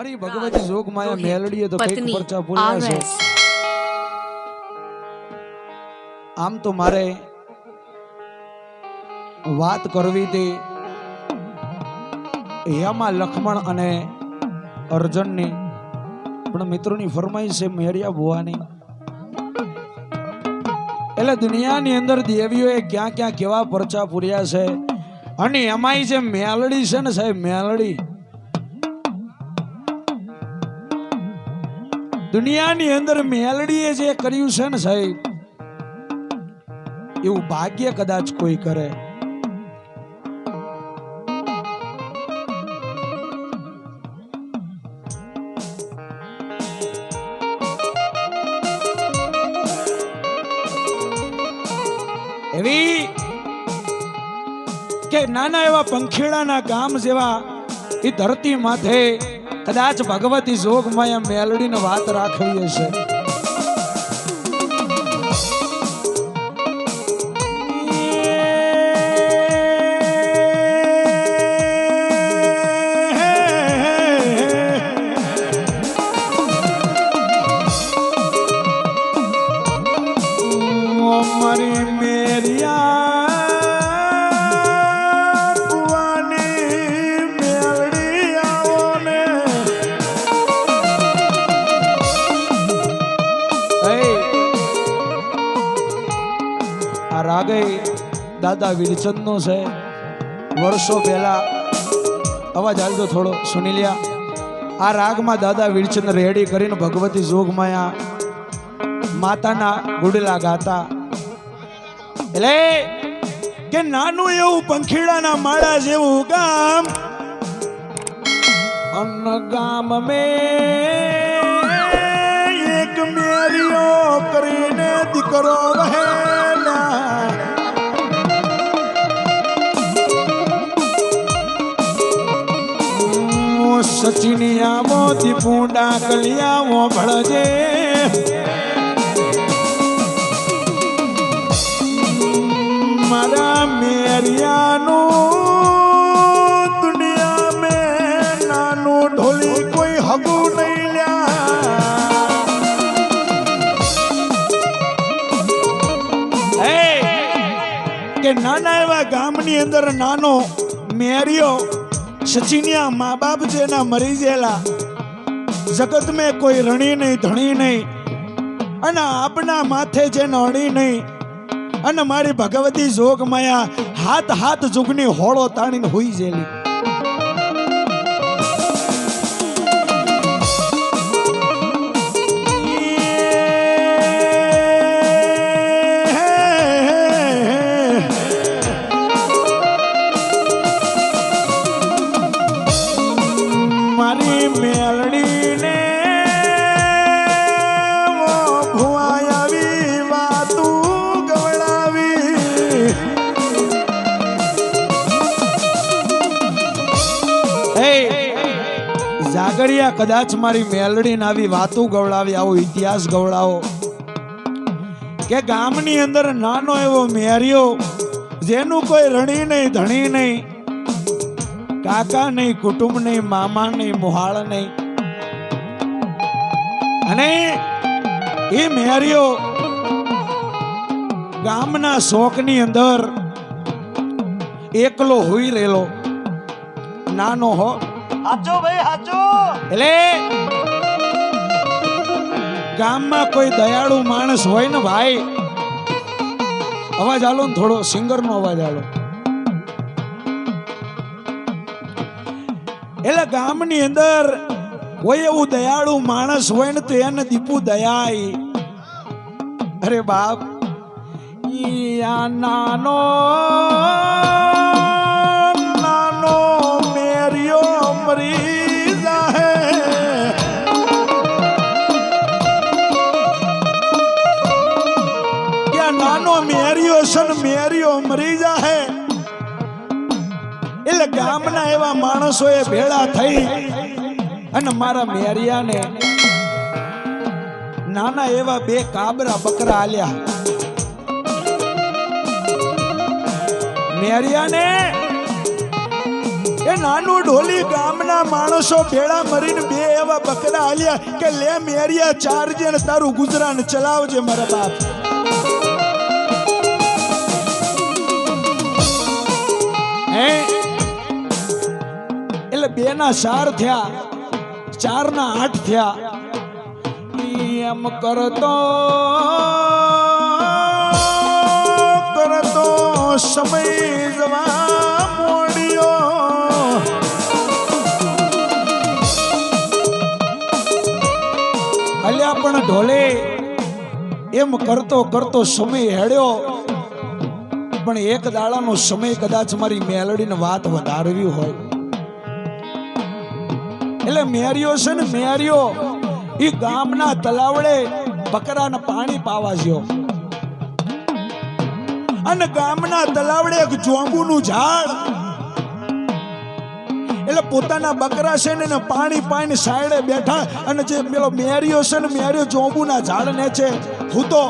મારી ભગવતી જોગ માયા મેલડીએ તો કઈક પરચા પૂર્યા છે। આમ તો મારે વાત કરવી હતી યામાં લક્ષ્મણ અને અર્જુનની, પણ મિત્રોની ફરમાઈશ છે મેરિયા ભુવાની। એટલે દુનિયાની અંદર દેવીઓએ ક્યાં ક્યાં કેવા પરચા પૂર્યા છે, અને એમાંય જે મેલડી છે ને સાહેબ, મેલડી દુનિયાની અંદર મેલડીએ જે કર્યું છે ને સાહેબ, એવું ભાગ્ય કદાચ કોઈ કરે। એવી કે નાના એવા પંખીડાના ગામ જેવા એ ધરતી માથે કદાચ ભગવતી જોગ માયા મેલડીને વાત રાખવી હશે। મારી મેરિયા રાગે દાદા વીરચંદ નો છે। વર્ષો પહેલા અવાજ હાલજો થોડો સુની લ્યા। આ રાગમાં દાદા વીરચંદ રેડી કરીને ભગવતી જોગ માયા માતાના ગુડલા ગાતા। એટલે કે નાનું એવું પંખીડાના માળા જેવું ગામ, અન ગામ મે એક મેરિયો કરીને દીકરો રહે। સચિનિયા મોતી પૂંડા કલિયા વો ભળજે, મારા મેરિયાનું દુનિયા મેં નાનું ઢોલી કોઈ હગું નહીં લ્યા। કે નાના એવા ગામની અંદર નાનો મેરિયો સચિનિયા મા બાપ જેના મરી ગયેલા, જગત મેં કોઈ રણી નહીં ધણી નહીં, અને આપના માથે જે નડી નહીં, અને મારી ભગવતી જોગ માયા હાથ હાથ જુગની હોળો તાણીને હોઈ જેલી। મેલડીને ભુવાયાવી વાતું ગવડાવી, જાગડિયા કદાચ મારી મેલડીને આવી વાતું ગવડાવી, આવો ઇતિહાસ ગવડાવો કે ગામની અંદર નાનો એવો મેરિયો જેનું કોઈ રણી નહીં ધણી નહીં, કાકા નહીં, કુટુંબ નહીં, મામા નહીં, મોહાળ નહીં, અને એ મેરિયો ગામના શોકની અંદર એકલો હોઈ રહેલો, નાનો હો। હાચો ભાઈ હાચો। એટલે ગામમાં કોઈ દયાળુ માણસ હોય ને ભાઈ, અવાજ આલો ને થોડો, સિંગર નો અવાજ આલો। એટલે ગામની અંદર કોઈ એવું દયાળુ માણસ હોય ને તો એને દીપુ દયાઈ, અરે બાપ નાનો નાનો મેરિયો મરી જાહે, ક્યાં નાનો મેરિયો છે ને મેરિયો મરી જાહે। એટલે ગામના એવા માણસોએ ભેળા થઈ અને મારા મેરિયાને નાના એવા 2 કાબરા બકરા આલ્યા। મેરિયાને એ નાનું ઢોલી ગામના માણસો ભેળા મરીને બે એવા બકરા હાલ્યા કે લે મેરિયા ચારજે ને તારું ગુજરાન ચલાવજે મારા બાપ. એટલે બે ના 4 થયા, 4 ના 8 થયા. એમ કરતો કરતો સમય જવા મોડ્યો. અલ્યા પણ ઢોલે એમ કરતો કરતો સમય હેડ્યો, પણ એક દાડાનો સમય કદાચ મારી મેલડીને વાત વધારવી હોય એટલે મેરિયો છે ને મેરિયો ઈ ગામના તલાવડે બકરાને પાણી પાવા ગયો અને ગામના તલાવડે એક જોંબુનું ઝાડ એટલે પોતાના બકરા છે ને પાણી પાઈને સાઈડે બેઠા અને જે પેલો મેરિયો છે ને મેરિયો જોંબુના ઝાડ ને છે હૂતો.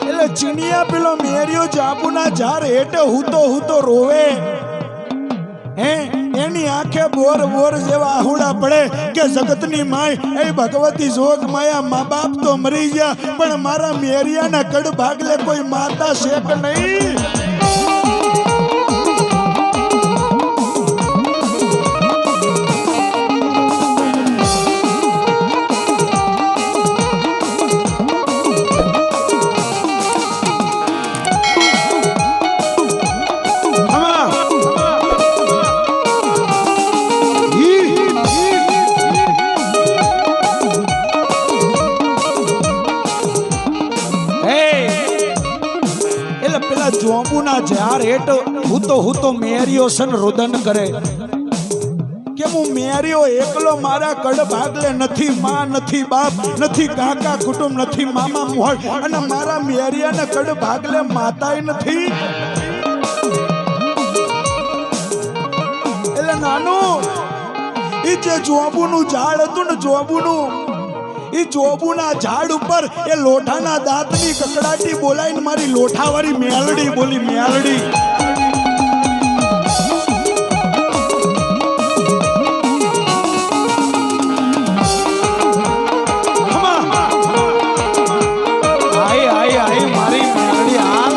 એટલે ચીનિયા પેલો મેરિયો જાંબુના ઝાડ હેઠે હૂતો રોવે. હે એની આંખે બોર બોર જેવા આહુડા પડે કે જગતની માય એ ભગવતી જોગ માયા મા બાપ તો મરી ગયા પણ મારા મેરિયાના કડ ભાગલે કોઈ માતા છે કે નહીં. જોંબુના ઝાડ હેઠ હૂતો મેરિયો સન રુદન કરે કે હું મેરિયો એકલો મારા કડ ભાગલે નથી, માં નથી, બાપ નથી, કાકા કુટુંબ નથી, મામા મોહળ અને મારા મેરિયાને કડ ભાગલે માતાય નથી. એટલે નાનું ઈ જે જોંબુનું ઝાડ હતું ને જોંબુનું ઈ જોબુના ઝાડ ઉપર એ લોઠાના દાંતની કકડાટી બોલાઈને મારી લોઠાવાળી મેલડી બોલી મેલડી. આઈ મારી મેલડી હાલ.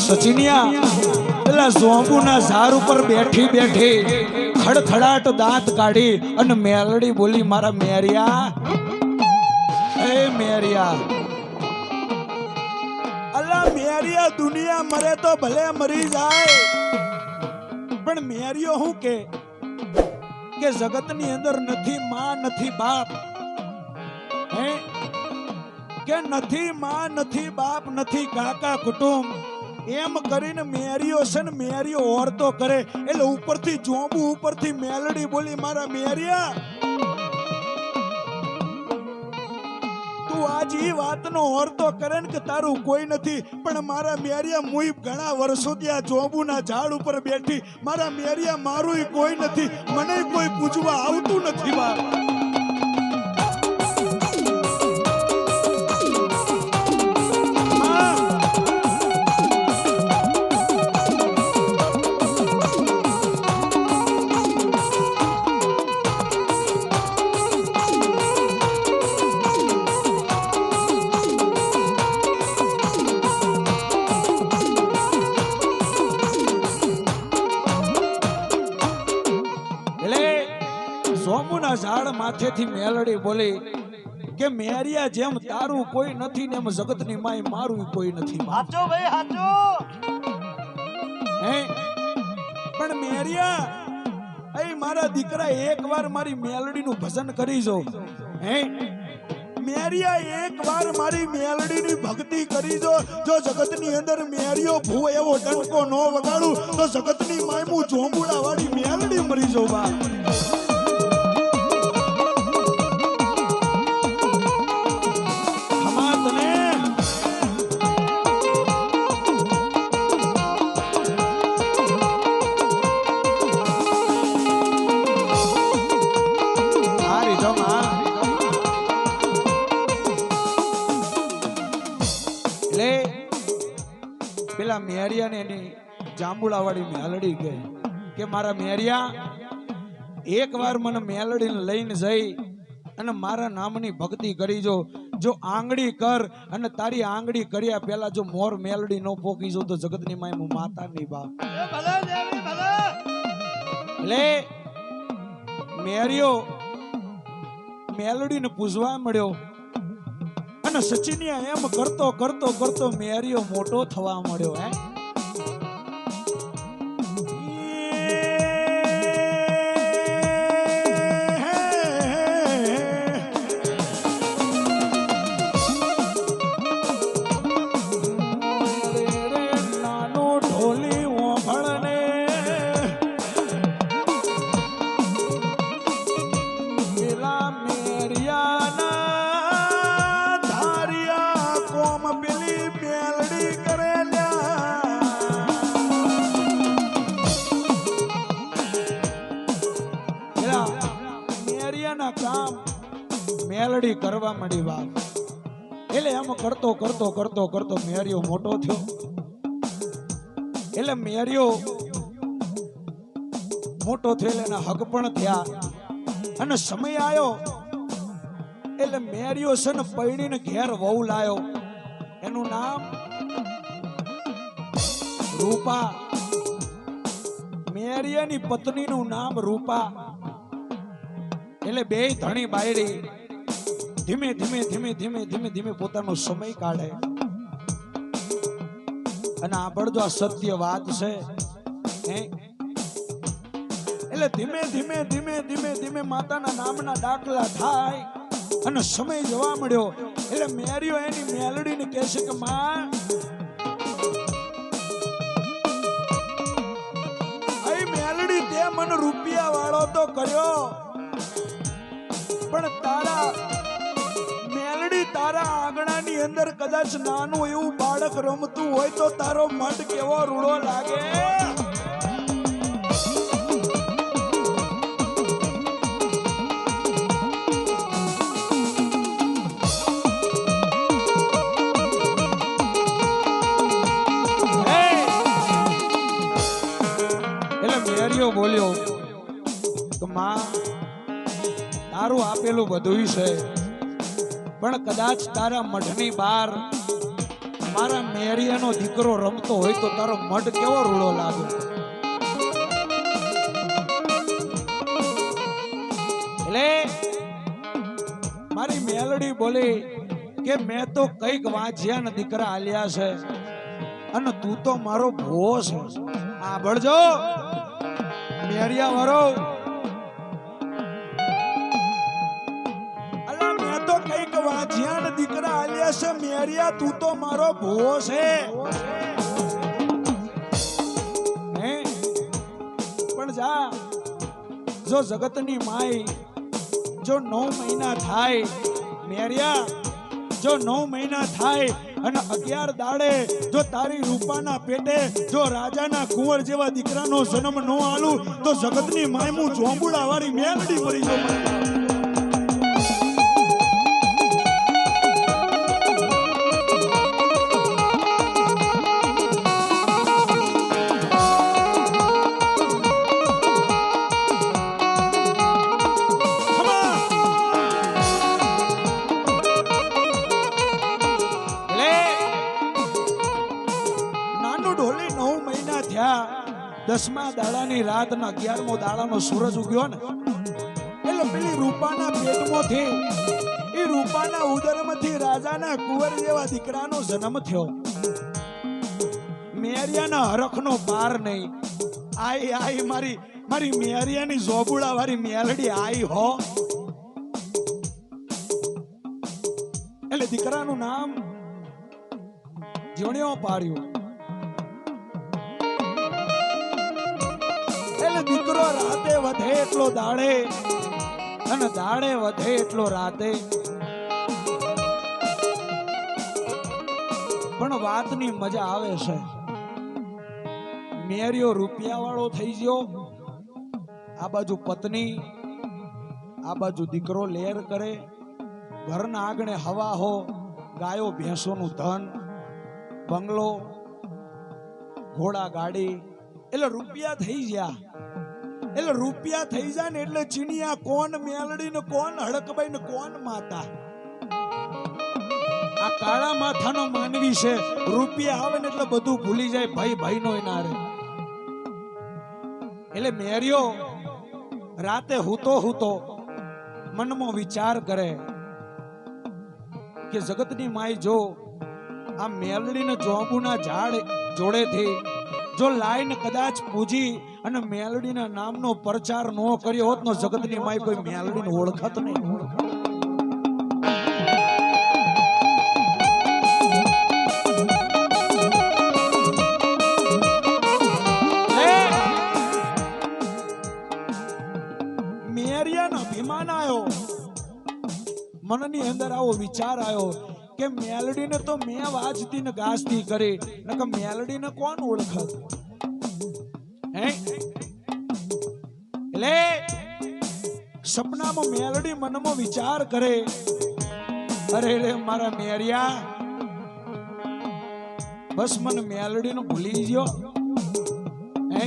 સચિનિયા જોંબુના ઝાડ ઉપર બેઠી બેઠી ખડખડાટ દાંત કાઢી અને મેલડી બોલી મારા મેરિયા, એ મેરિયા. અલ્લા મેરિયા દુનિયા મરે તો ભલે મરી જાય પણ મેરિયો હું કે જગતની અંદર નથી માં નથી બાપ. હે કે નથી માં નથી બાપ નથી કાકા કુટુંબ એમ કરીને મેરિયો છે ને મેરિયો ઓરતો કરે એટલે ઉપરથી જોંબુ ઉપરથી મેલડી બોલી મારા મેરિયા તું આજ ઈ વાતનો ઓરતો કરે ને કે તારું કોઈ નથી પણ મારા મેરિયા મુઈ ઘણા વર્ષોથી આ જોંબુના ઝાડ ઉપર બેઠી મારા મેરિયા મારું કોઈ નથી, મને કોઈ પૂછવા આવતું નથી બા. ઝાડ માથેથી મેલડી બોલી કે મેરિયા જેમ તારું કોઈ નથી ને એમ જગતની માય મારું કોઈ નથી. સાચો ભાઈ સાચો. હે પણ મેરિયા એ મારા દીકરા એકવાર મારી મેલડીનું ભજન કરી જો. હે મેરિયા એકવાર મારી મેલડીની ભક્તિ કરી જો. જો જગતની અંદર મેરિયો ભૂ એવો ડંકો ન વગાડું તો જગતની માય હું જોંબુડા વાળી મેલડી મરી જો બા. પેલા મેરિયા ને એની જાંબુડાવાળી મેલડી કે મારા મેરિયા એક વાર મને મેલડીને લઈને જઈ અને મારા નામની ભક્તિ કરી જો આંગળી કર અને તારી આંગળી કર્યા પેલા જો મોર મેલડી નો પોકી જો તો જગતની માય હું માતા ની બાપ એટલે મેરિયો મેલડી ને પૂજવા મળ્યો અને સચિનિયા એમ કરતો કરતો કરતો મેરિયો મોટો થવા મળ્યો હે મેલડી કરવા માંડી વાત એટલે એમ કરતો કરતો કરતો કરતો મેરિયો મોટો થયો એટલે મેરિયો મોટો થયો એના હક પણ થયા અને સમય આવ્યો એટલે મેરિયો છે ને પૈણીને ઘેર વહુ લાયો એનું નામ રૂપા મેરિયાની પત્નીનું નામ રૂપા એટલે બે ધણી બાયડી ધીમે ધીમે ધીમે ધીમે ધીમે ધીમે પોતાનો સમય કાઢે અને આ બળજો આ સત્ય વાત છે એટલે ધીમે ધીમે ધીમે ધીમે ધીમે માતાના નામના દાખલા થાય અને સમય જવા મળ્યો એટલે મેરિયો એની મેલડીને કહે છે કે માં આ મેલડી તે મને રૂપિયા વાળો તો કર્યો પણ તારા મેલડી તારા આંગણાની અંદર કદાચ નાનું એવું બાળક રમતું હોય તો તારો મઢ કેવો રૂડો લાગે એટલે મેરિયો બોલ્યો કે માં તારું આપેલું બધું છે પણ કદાચ તારા મઢની બહાર મારા મેરિયાનો દીકરો રમતો હોય તો તારો મઢ કેવો રૂડો લાગે એટલે મારી મેલડી બોલી કે મેં તો કઈક વાંચ્યા ને દીકરા આલ્યા છે અને તું તો મારો ભો છે આ બળજો મેરિયા વાળો વાંચ્યા દીકરા આલ્યા છે મેરિયા તું તો મારો ભૂવો છે પણ જા જો જગતની માય જો 9 મહિના થાય મેરિયા જો 9 મહિના થાય અને 11 દાડે જો તારી રૂપાના પેટે જો રાજાના કુંવર જેવા દીકરાનો જન્મ ન આલું તો જગતની માય હું જોંબુડા વાળી મેલડી મરી જાઉં દસમા દાડાની રાતના 11મો દાડાનો સૂરજ ઉગ્યો ને એટલે પેલી રૂપાના પેટમાંથી એ રૂપાના ઉદરમાંથી રાજાના કુંવર જેવા દીકરાનો જન્મ થયો મેરિયાના હરખનો પાર નહીં આઈ આઈ મારી મેરિયાની જોબુડા વાળી મેલડી આઈ હો એટલે દીકરાનું નામ જીવણ્યો પાડ્યું દીકરો રાતે વધે એટલો દાડે અને દાડે વધે એટલો રાતે પણ વાતની મજા આવે છે મેરિયો રૂપિયા વાળો થઈ ગયો આ બાજુ પત્ની આ બાજુ દીકરો લેર કરે ઘરના આંગણે હવા હો ગાયો ભેંસોનું ધન બંગલો ઘોડા ગાડી, એટલે રૂપિયા થઈ ગયા. એટલે રૂપિયા થઈ જાય ને એટલે ચીનિયા કોણ મેલડી ને કોણ હડકબાઈ ને કોણ માતા. આ કાળા માથાનો માનવી છે. રૂપિયા આવે ને એટલે બધું ભૂલી જાય, ભાઈ ભાઈ નો ના રહે. એટલે મેરિયો રાતે હૂતો મનમાં વિચાર કરે કે જગતની માય જો આ મેલડીને જોબુના ઝાડ જોડેથી જો લાઈન કદાચ પૂજી અને મેલડીના નામનો પ્રચાર ન કર્યો હોત ને જગતની માય કોઈ મેલડીને ઓળખત નહીં. મેરિયાનો અભિમાન આવ્યો, મનની અંદર આવો વિચાર આવ્યો કે મેલડીને તો મેં વાજતી ને ગાજતી કરી, નકર મેલડીને કોણ ઓળખત? હે એટલે સપનામાં મેલડી મનમાં વિચાર કરે, અરે રે મારા મેરિયા, બસ મને મેલડીને ભૂલી ગયો. હે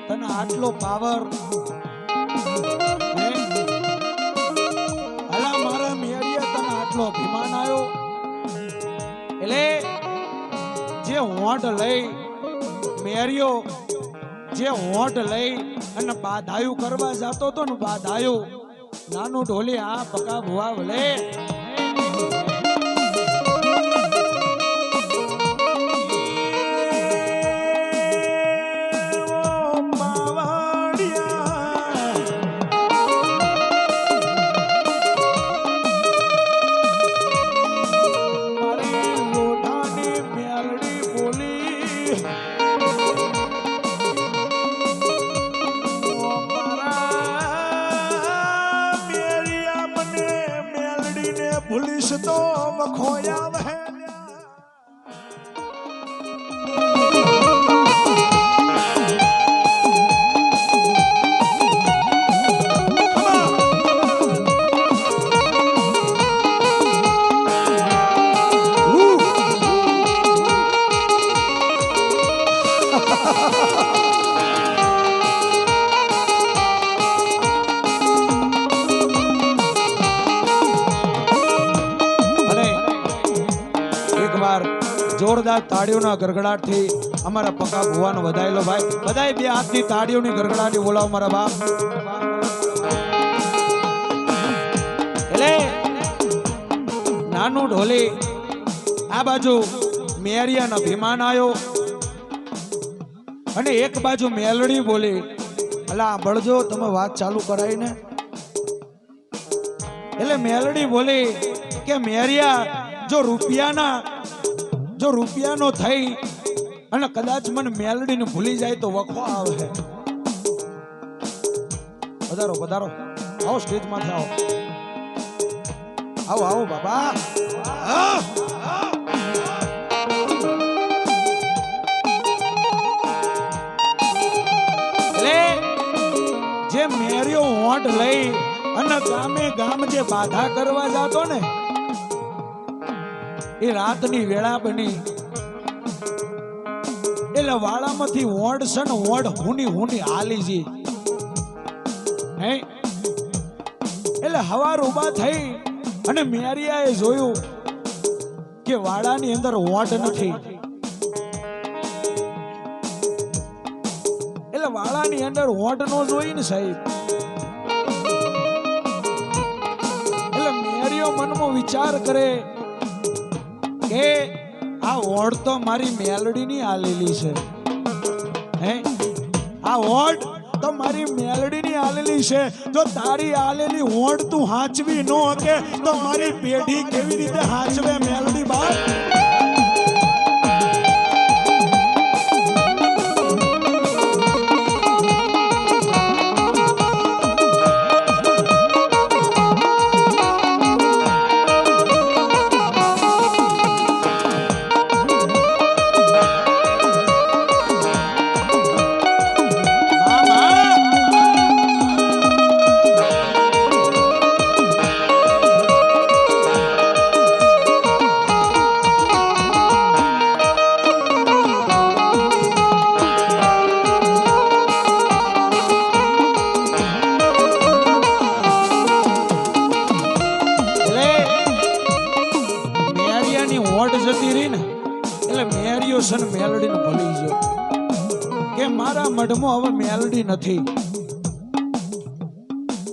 તને આટલો પાવર, અભિમાન આવ્યો એટલે જે હોંઠ લઈ મેરિયો, જે હોંઠ લઈ અને બાધાયું કરવા જતો હતો ને, બાધાયું નાનું ઢોલી આ પકા ભુવા ભલે ભૂલીશ તો વખોયા વહે. જોરદાર તાળીઓના ગરગડાટથી અમારા પકા ભુવાનો વધાયેલો ભાઈ, બધાય બે હાથની તાળીઓની ગરગડાટી બોલાવો મારા બાપ. એટલે નાનું ઢોલી આ બાજુ મેરિયાનો અભિમાન આવ્યો અને એક બાજુ મેલડી બોલી, અલા બળજો તમે વાત ચાલુ કરાઈ ને. એટલે મેલડી બોલી કે મેરિયા, જો રૂપિયાનો થઈ અને કદાચ મને મેલડીને ભૂલી જાય તો વખો આવે. પધારો પધારો, આવો સ્ટેજ માંથી આવો, આવો આવો બાબા. એટલે જે મેરિયો હોંઠ લઈ અને ગામે ગામ જે બાધા કરવા જાતો ને, એ રાતની વેળા બની. એટલે વાળામાંથી હોડ છે ને હોડ હુની હાલી જી. હે એટલે હવાર ઉભા થઈ અને મેરિયાએ જોયું કે વાડાની અંદર હોડ નથી. એટલે વાડાની અંદર હોડ નો જોઈ ને સાહેબ. એટલે મેરિયો મનમાં વિચાર કરે કે આ ઓડ તો મારી મેલડીની આલેલી છે. હે આ ઓડ તો મારી મેલડીની આલેલી છે. જો તારી આલેલી ઓડ તું હાચવી ન કે તો મારી પેઢી કેવી રીતે હાચવે મેલડી બાપ? મારા મઢમાં હવે મેલડી નથી.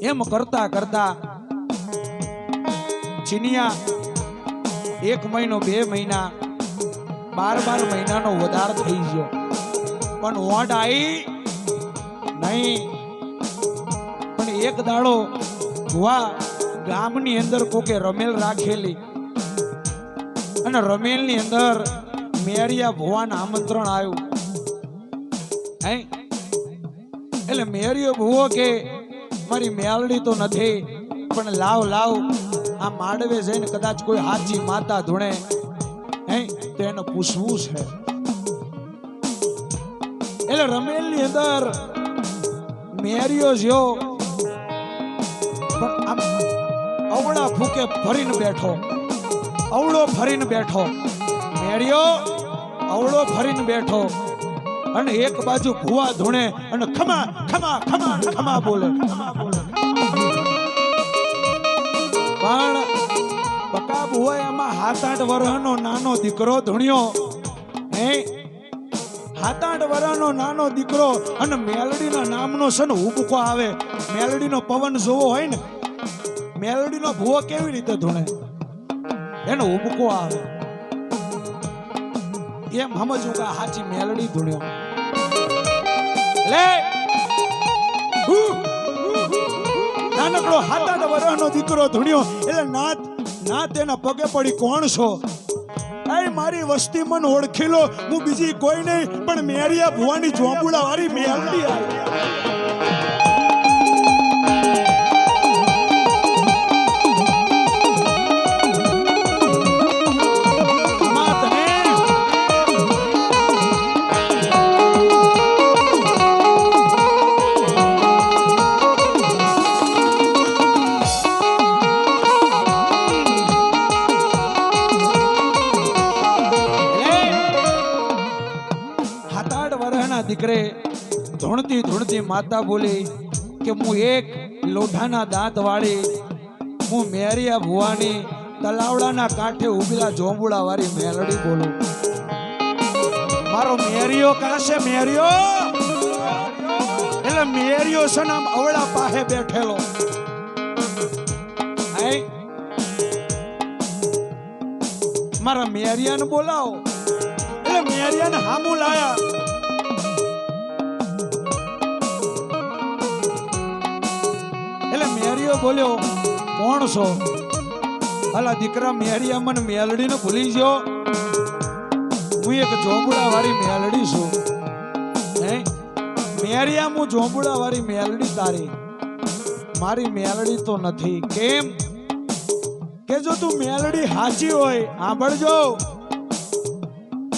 એમ કરતા કરતા ચીનિયા 1 મહિનો 2 મહિના 12 મહિનાનો વધાર થઈ ગયો, પણ વોટ આવી નહીં. પણ એક દાડો ભુવા ગામની અંદર કોકે રમેલ રાખેલી અને રમેલની અંદર મેરિયા ભુવાના આમંત્રણ આવ્યું. એટલે મેરિયો ભુવો કે મારી મેલડી તો નથી, પણ લાવ આ માડવે જઈને કદાચ કોઈ હાચી માતા ધૂણે તો એને પૂછવું છે. એટલે રમેલની અંદર મેરિયો જ્યો, પણ આમ અવળા ફૂકે ફરીને બેઠો, અવળો ફરીને બેઠો. મેરિયો અવળો ફરીને બેઠો અને એક બાજુ ભુવા ધૂણે અને ખમા ખમા ખમા ખમા બોલે. પણ બકા ભુવા એમાં 7-8 વર્ષનો નાનો દીકરો ધૂણ્યો. 7-8 વર્ષનો નાનો દીકરો અને મેલડીના નામનો છે ને ઉબકો આવે. મેલડીનો પવન જોવો હોય ને, મેલડીનો ભુવો કેવી રીતે ધૂણે, એનો ઉબકો આવે. એમ સમજવું કે હાચી મેલડી ધૂણ્યો. નાનકડો 7-8 વર્ષનો દીકરો ધૂણ્યો. એટલે નાત એના પગે પડી, કોણ છો? મારી વસ્તી મન ઓળખી લો, હું બીજી કોઈ નહીં પણ મેરિયા ભુવાની જોંબુડા વાળી મેલડી આવી. દીકરે ધૂણતી માતા બોલી કે હું એક લોઢાના દાંત વાળી, હું મેરિયા ભુવાની તલાવડાના કાંઠે ઉભેલા જોંબુડા વાળી મેલડી બોલું. મારો મેરિયો કાશે મેરિયો, એટલે મેરિયો છે ને આમ અવળા પાસે બેઠેલો. મારા મેરિયાને બોલાવો. એટલે મેરિયાને હામું લાયા. બોલ્યો, કોણ છો? અલા દીકરા, મેરિયા મને મેલડી ને ભૂલી ગયો. હું એક જોંબુડા વાળી મેલડી છું. મેરિયા, હું જોંબુડા વાળી મેલડી તારી, મારી મેલડી તો નથી. કેમ કે જો તું મેલડી હાચી હોય, સાંભળજો,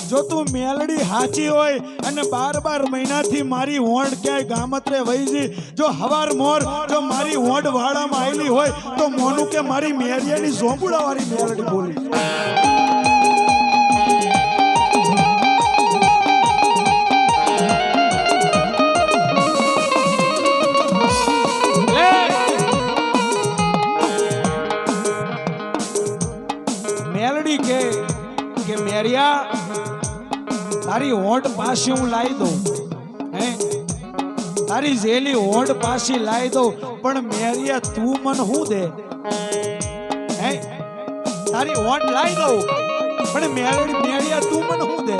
જો તું મેલડી હાચી હોય અને 12 મહિનાથી મારી વોંડ ક્યાંય ગામત્રે વહી જી, જો હવાર મોર જો મારી વોંડ વાડામાં આવેલી હોય તો મોનું કે મારી મેરિયાની ઝોંબુડા વાળી મેલડી બોલી. મેલડી કે મેરિયા, તારી હોંડ પાછી હું લાવી દઉં, તારી જેલી હોંડ પાછી લાવી દઉં, પણ મેરિયા તું મને હું દે? તારી હોંડ લાવી દઉં પણ મેરિયા તું મને હું દે?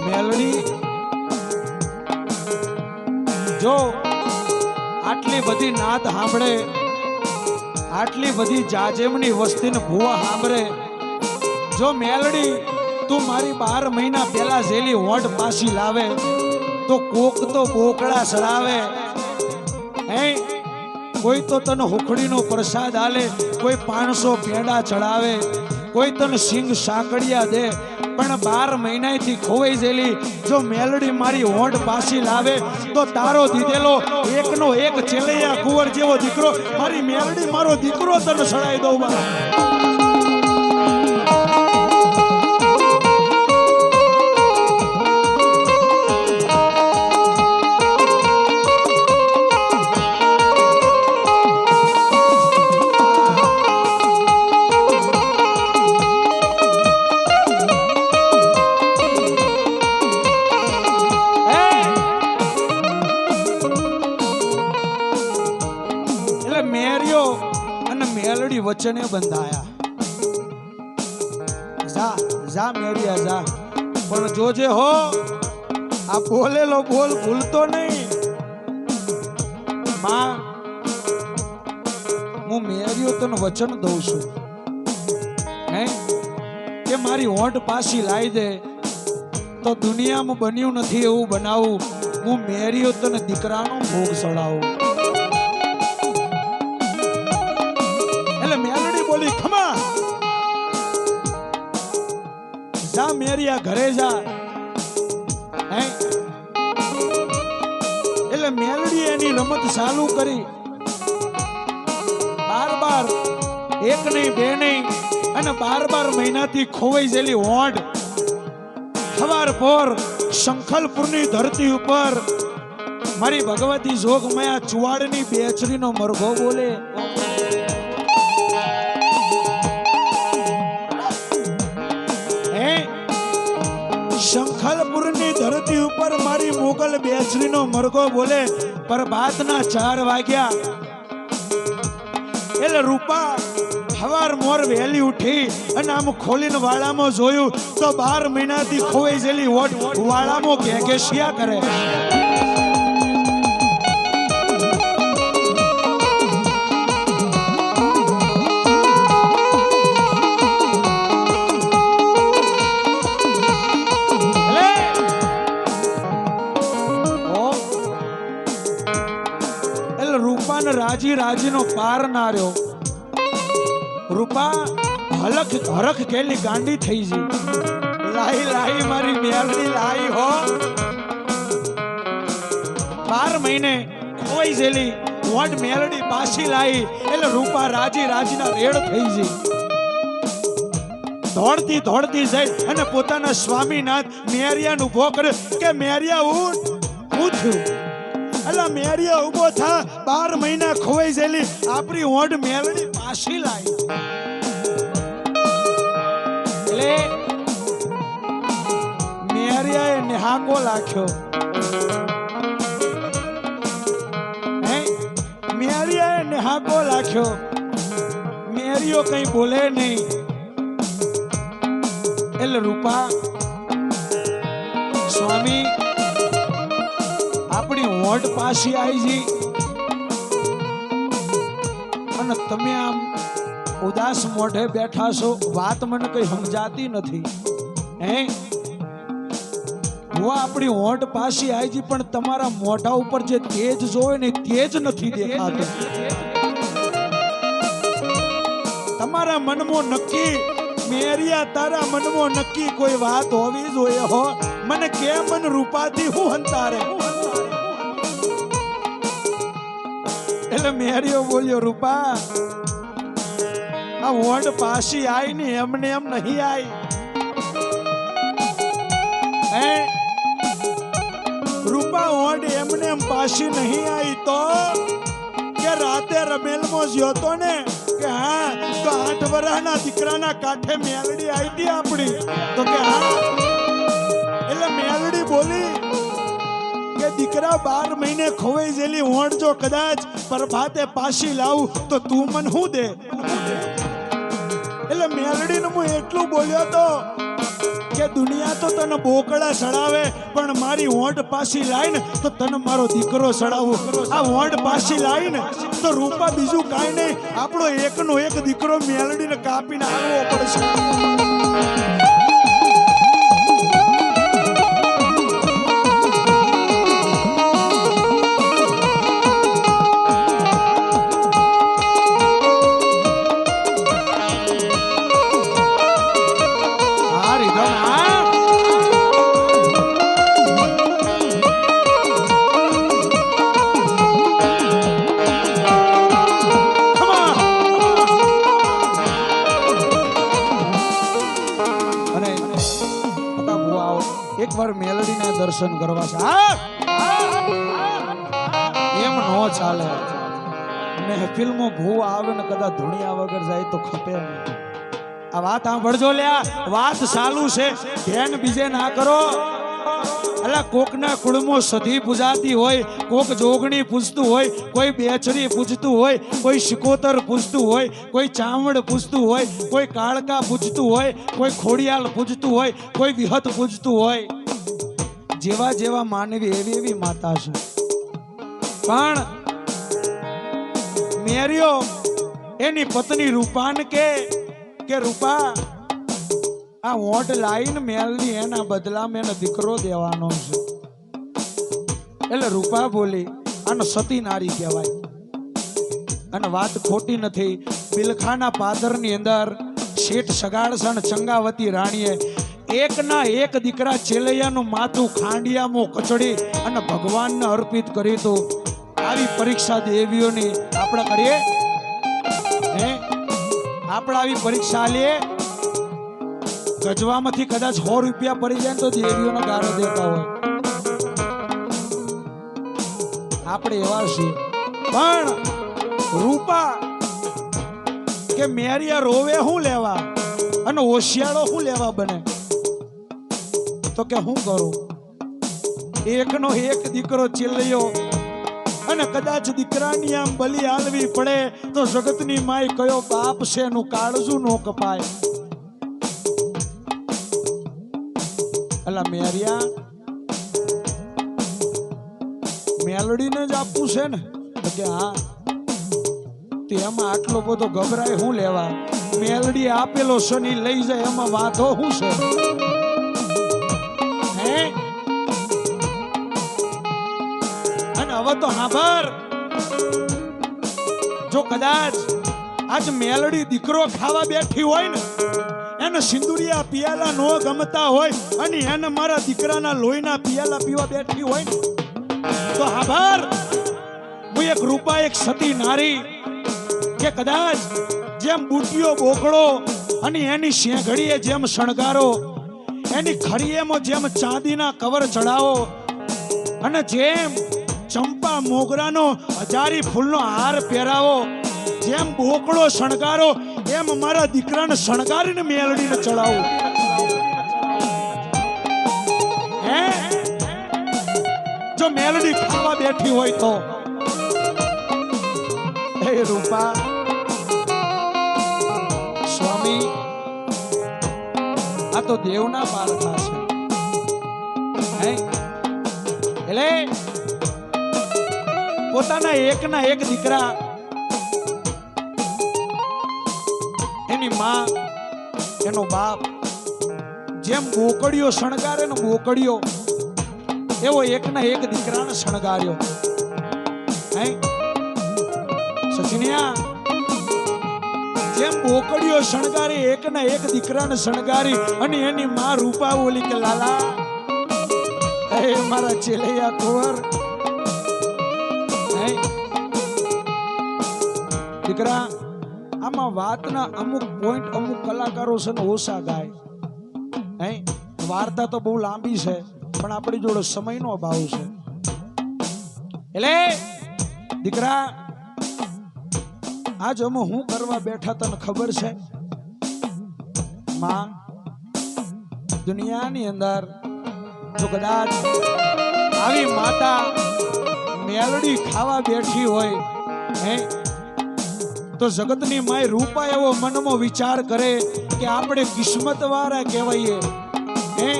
મેલડી જો આટલી બધી નાત સાંભળે, આટલી બધી જાજેમની વસ્તીને ભૂવા સાંભળે, જો મેલડી તું મારી 12 મહિના પહેલા જેલી હોંડ પાછી લાવે તો કોક તો બોકડા ચડાવે. કોઈ તો તને હુખડીનો પ્રસાદ આલે, કોઈ 500 પેંડા ચડાવે, કોઈ તને સિંગ સાકડિયા દે, પણ 12 મહિનાથી ખોવાઈ જેલી જો મેલડી મારી હોંડ પાછી લાવે તો તારો દીધેલો એકનો એક ચેલૈયા કુંવર જેવો દીકરો મારી મેલડી મારો દીકરો તને ચડાવી દઉં. વચને બંધાયા. જા જા મેરિયા જા, પણ જોજે હો આ બોલેલો બોલ ભૂલતો નહીં. માં હું મેરિયો તને વચન દઉં છું હે કે મારી હોંઠ પાછી લાવી દે તો દુનિયામાં બન્યું નથી એવું બનાવું. હું મેરિયો તને દીકરાનો ભોગ ચડાવું. એટલે મેલડી બોલી ખમા જા મેરિયા ઘરે જા. એટલે મેલડી એની રમત ચાલુ કરી. બાર એક નહીં બે નહીં અને 12 મહિનાથી ખોવાઈ ગયેલી હોંઠ સવાર પોર શંખલપુરની ધરતી ઉપર મારી ભગવતી જોગમાયા ચુવાડની બેચરીનો મરઘો બોલે. શંખલપુરની ધરતી ઉપર મારી મોગલ બેચરીનો મરઘો બોલે. પ્રભાતના 4 વાગ્યા એટલે રૂપા હવાર મોર વહેલી ઉઠી અને આમ ખોલીને વાળામાં જોયું તો 12 મહિનાથી ખોવાઈ ગયેલી હોઠ વાળામાં ઘેઘેશિયા કરે. એટલે રૂપાને રાજીનો પાર ના રહ્યો. રૂપા હરખ કેલી ગાંડી થઈ ગઈ. લાઈ મારી મેલડી લાઈ હો. 12 મહિને ખોઈ ગયેલી હોંઠ મેલડી પાછી લાઈ એટલે રૂપા રાજીના રેડ થઈ ગઈ. દોડતી જઈ અને પોતાના સ્વામીનાથ મેરિયાને ઉભો કર્યો કે મેરિયા ઉઠ. હું થયું એટલે મેરિયા ઉભો થા. 12 મહિના ખોવાઈ ગયેલી આપણી હોંઠ મેલડી પાછી લાઈ. એટલે મેરિયાએ નિહાકો લાખ્યો. મેરિયાએ નિહાકો લાખ્યો. મેરિયો કઈ બોલે નહીં. એટલે રૂપા સ્વામી આપણી હોંઠ પાછી આવી ગઈ અને તમે આમ ઉદાસ મોઢે બેઠા છો. વાત મને કઈ સમજાતી નથી. હું આપણી હોંઠ પાછી આવી ગઈ પણ તમારા મોઢા ઉપર જે તેજ જોવે ને તેજ નથી દેખાતું. તમારા મનમાં નક્કી મેરિયા તારા મનમાં નક્કી કોઈ વાત હોવી જોઈએ હો. મને કેમ મન રૂપાથી હું હંતારે. એટલે મેરિયો બોલ્યો રૂપા આ હોંઠ પાછી આવી ને એમને એમ નહીં આવી. રૂપા હોંઠ એમને એમ પાછી નહીં આવી તો કે રાતે રમેલમાં જ્યોતો ને કે હા તો 8 વર્ષના દીકરાના કાંઠે મેલડી આવી હતી આપણી તો કે હા. એટલે મેલડી બોલી કે દીકરા 12 મહિને ખોવાઈ ગયેલી હોંઠ જો કદાચ પ્રભાતે પાછી લાવું તો તું મને શું દે. એટલે મેલડીને હું એટલું બોલ્યો તો કે દુનિયા તો તને બોકડા ચડાવે પણ મારી હોંઠ પાછી લાઈને તો તને મારો દીકરો ચડાવું. આ હોંઠ પાછી લાઈને તો રૂપા બીજું કાંઈ નહીં આપણો એકનો એક દીકરો મેલડીને કાપીને આવવો પડશે. એકવાર મેલડીના દર્શન કરવા છે. એમ નો ચાલે. મહેફિલમાં ભૂ આવે ને કદાચ ધુણિયા વગર જાય તો ખપે નહીં. આ વાત સાંભળજો લ્યા. વાત ચાલુ છે ધ્યાન બીજે ના કરો. અલા કોકના કુળમો સધી પૂજાતી હોય, કોક જોગણી પૂજતું હોય, કોઈ બેચરી પૂજતું હોય, કોઈ શિકોતર પૂજતું હોય, કોઈ ચામડ પૂજતું હોય, કોઈ કાળકા પૂજતું હોય, કોઈ ખોડિયાલ પૂજતું હોય, કોઈ વિહત પૂજતું હોય. જેવા જેવા માનવી એવી એવી માતા છે. પણ મેર્યો એની પત્ની રૂપાન કે રૂપા આ વોટ લાઈન મેલની એના બદલામાં એને દીકરો દેવાનો છે. એટલે રૂપા બોલી આનો સતી નારી કહેવાય. અને વાત ખોટી નથી. બિલખાના પાદરની અંદર શેઠ સગાડસણ ચંગાવતી રાણીએ એકના એક દીકરા ચેલૈયાનું માથું ખાંડિયામાં કચડી અને ભગવાનને અર્પિત કર્યું હતું. આવી પરીક્ષા દેવીઓની આપણે કરીએ હે? આપણે આવી પરીક્ષા લઈએ. ગજવામાંથી કદાચ 100 રૂપિયા પડી જાય તો દેવીઓનો ગારો દેતા હોય. આપણે એવા છીએ. પણ રૂપા કે મેરિયા રોવે શું લેવા અને હોશિયાળો શું લેવા બને? તો કે હું કરું? એકનો એક દીકરો ચેલ્યો અને કદાચ દીકરાની આમ બલી આલવી પડે તો જગતની માય કયો બાપ છે એનું કાળજું નો કપાય. અલા મેરિયા મેલડીને જ આપવું છે ને? તો કે હા. તે એમાં આટલો બધો ગભરાય શું લેવા? મેલડી આપેલો શનિ લઈ જાય એમાં વાંધો શું છે? હે? અને હવે તો હાંભર, જો કદાચ આજ મેલડી દીકરો ખાવા બેઠી હોય ને, એને સિંદુરિયા પિયાલા નો ગમતા હોય અને એને મારા દીકરાના લોહીના પિયાલા પીવા બેઠી હોય ને, તો હાંભર, હું એક રૂપા, એક સતી નારી કે કદાચ જેમ બુટિયો બોકડો અને એની શેઘડીએ જેમ શણગારો, એની ખરીએમાં જેમ ચાંદીના કવર ચડાવો અને જેમ ચંપા મોગરાનો હજારી ફૂલનો હાર પહેરાવો, જેમ બોકડો શણગારો એમ મારા દીકરાને શણગારીને મેલડીને ચડાવો. હે? જો મેલડી ખાવા બેઠી હોય તો હે રૂપા સ્વામી, આ તો દેવના પારખા છે. હે? એટલે પોતાના એકના એક દીકરા, એની માં, એનો બાપ જેમ બોકડીઓ શણગારે ને બોકડીઓ, એવો એકના એક દીકરાને શણગાર્યો. હે સચિનિયા, જેમ બોકડીઓ શણગારી એકના એક દીકરાને શણગારી અને એની માં રૂપા બોલી કે લાલા, હે મારા ચેલૈયા કુંવર, હે દીકરા, આમાં વાતના અમુક પોઈન્ટ અમુક કલાકારો છે ને ઓછા ગાય. હે વાર્તા તો બહુ લાંબી છે પણ આપણી જોડે સમયનો અભાવ છે. એટલે દીકરા, આજ અમે હું કરવા બેઠા તને ખબર છે? માં, દુનિયાની અંદર જો કદાચ આવી માતા મેલડી ખાવા બેઠી હોય, હે, તો જગતની માય રૂપા એવો મનમાં વિચાર કરે કે આપણે કિસ્મત વાળા કહેવાઈએ. હે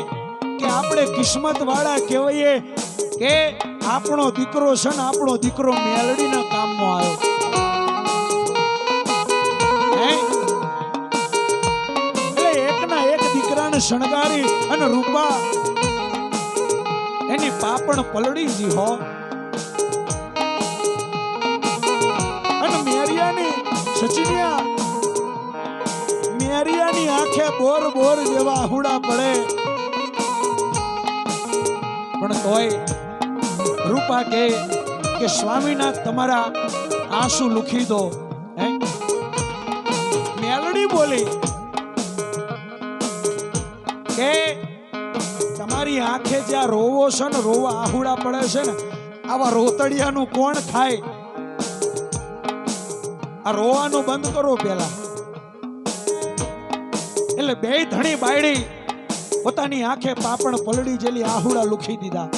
કે આપણે કિસ્મત વાળા કહેવાઈએ કે આપણો દીકરો છે ને આપણો દીકરો મેલડીના કામમાં આવ્યો. હે એટલે એકના એક દીકરાને શણગારી અને રૂપા એની પાપણ પલડી જી હો. અને મેરિયાની સચિનિયા, મેરિયાની આંખે બોર બોર જેવા આહુડા પડે પણ તોય રૂપા કે સ્વામીનાથ તમારા આંસુ લુખી દો. હે મેલડી બોલી કે તમારી આંખે જ્યાં રોવો છે ને, રોવા આહુડા પડે છે ને, આવા રોતડિયાનું કોણ ખાય? આ રોવાનું બંધ કરો પેલા. એટલે બે ધણી બાયડી પોતાની આંખે પાપણ પલડી જેલી આહુડા લુખી દીધા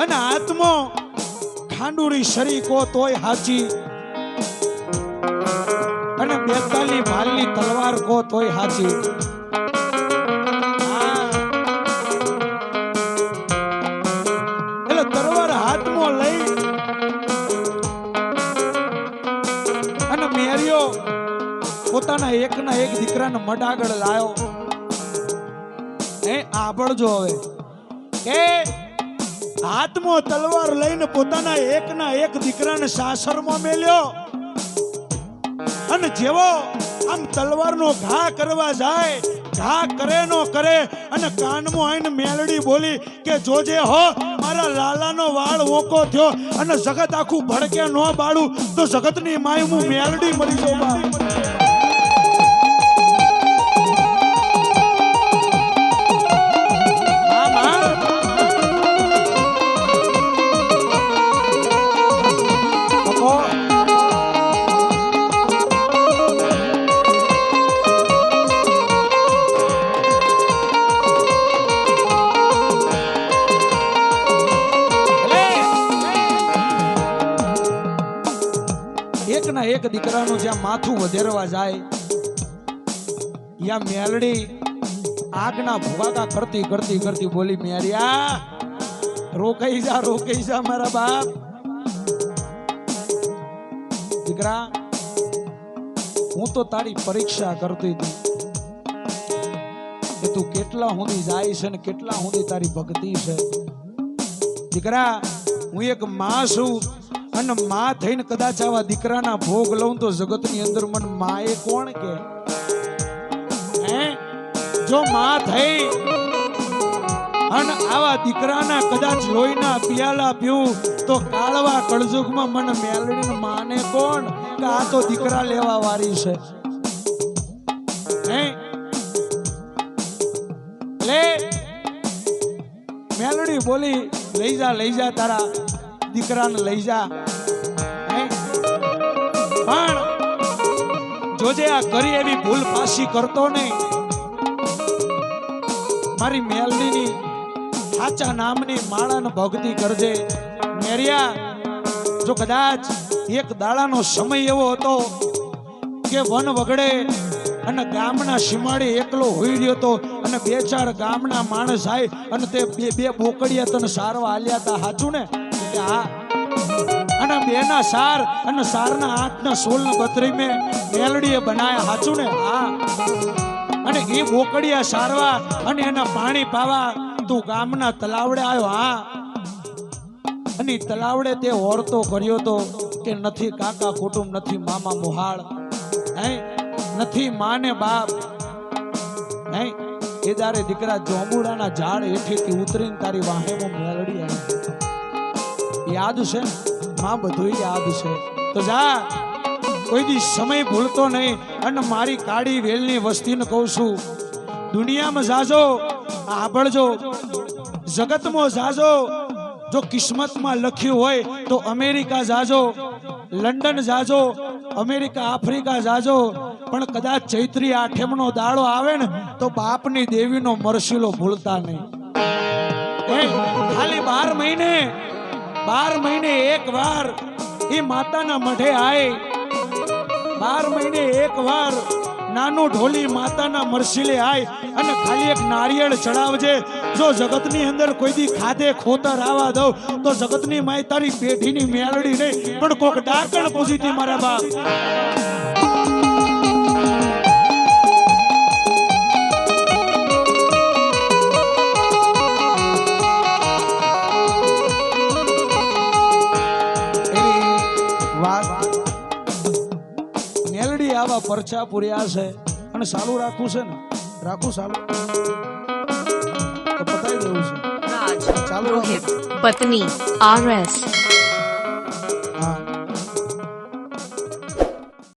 અને આત્મો ખાંડુરી શરી કો તોય હાચી અને બેતાલની ભાલની તલવાર કો તોય હાચી. એટલે તલવાર હાથમાં લઈ અને મેર્યો પોતાના એકના એક દીકરાને મઢ આગળ લાયો. આભળજો હવે કે હાથમાં તલવાર લઈને પોતાના એકના એક દીકરાને સાસરમાં મેલ્યો અને જેવો આમ તલવારનો ઘા કરવા જાય, ઘા કરે નો કરે અને કાનમાં આવીને મેલડી બોલી કે જોજે હો મારા લાલાનો વાળ ઓકો થયો અને જગત આખું ભડકે નો બાળું તો જગતની માય હું મેલડી મરી જાઉં. એકના એક દીકરાનું જ્યાં માથું વધેરવા જાય યા મેલડી આગના ભૂવાકા કરતી કરતી કરતી બોલી મેરિયા રોકાઈ જા મારા બાપ. દીકરા હું તો તારી પરીક્ષા કરતી હતી કે તું કેટલા સુધી જાય છે ને કેટલા સુધી તારી ભક્તિ છે. દીકરા હું એક માં છું અને માં થઈને કદાચ આવા દીકરાના ભોગ લઉં તો જગતની અંદર મન માએ કોણ કે જો માં થઈ અને આવા દીકરાના કદાચ લોહીના પિયાલા પીવું તો કાળવા કળજુગમાં મને મેલડીને માને કોણ કે આ તો દીકરા લેવા વાળી છે. લે મેલડી બોલી લઈ જા તારા દીકરાને લઈ જા. પણ જોજે આ કરી એવી ભૂલ પાછી કરતો નહીં. મારી મેલડીની સાચા નામની માળાને ભક્તિ કરજે. મેરિયા જો કદાચ એક દાડાનો સમય એવો હતો કે વન વગડે અને ગામના સીમાડે એકલો હોઈ રહ્યો હતો અને બે ચાર ગામના માણસ આય અને તે બે બોકડિયા તને સારવા આલ્યા હતા, સાચું ને? હા. અને બેના સાર અને સારના 8 ના 16 ના 32 મેં મેલડીએ બનાયા, સાચું ને? હા. અને એ બોકડિયા સારવા અને એના પાણી પાવા તું ગામના તલાવડે આવ્યો. હા. અને તલાવડે તે ઓરતો કર્યો તો કે નથી કાકા કુટુંબ, નથી મામા મોહાળ, નથી માને બાપ, નહીં એ દારે દીકરા જોંબુડાના ઝાડ હેઠેથી ઉતરીને તારી વાહેમાં મેલડી આવી. યાદ છે માં, બધું યાદ છે. તો જા, કોઈ દી સમય ભૂલતો નહીં. અને મારી કાળી વેલની વસ્તીને કહું છું, દુનિયામાં જાજો, આભળજો, જગતમાં જાજો. જો કિસ્મતમાં લખ્યું હોય તો અમેરિકા જાજો, લંડન જાજો, અમેરિકા આફ્રિકા જાજો. પણ કદાચ ચૈત્રી આઠમનો દાડો આવે ને તો બાપની દેવીનો મરસીલો ભૂલતા નહીં. ખાલી 12 મહિને એક વાર એ માતાના મઢે આય. 12 મહિને એક વાર નાનું ઢોલી માતાના મરસીલે આય અને ખાલી એક નારિયેળ ચડાવજે. જો જગતની અંદર કોઈ દી ખાધે ખોતર આવા દઉં તો જગતની માય તારી પેઢીની મેળડી નહીં પણ કોક ડાકણ પૂછીતી મારા બાપ. મેલડી આવા પરચા પૂર્યા છે અને ચાલુ રાખવું છે ને, રાખું ચાલુ તો પતાવી દેવું છે. રાજ રોહિત પત્ની RS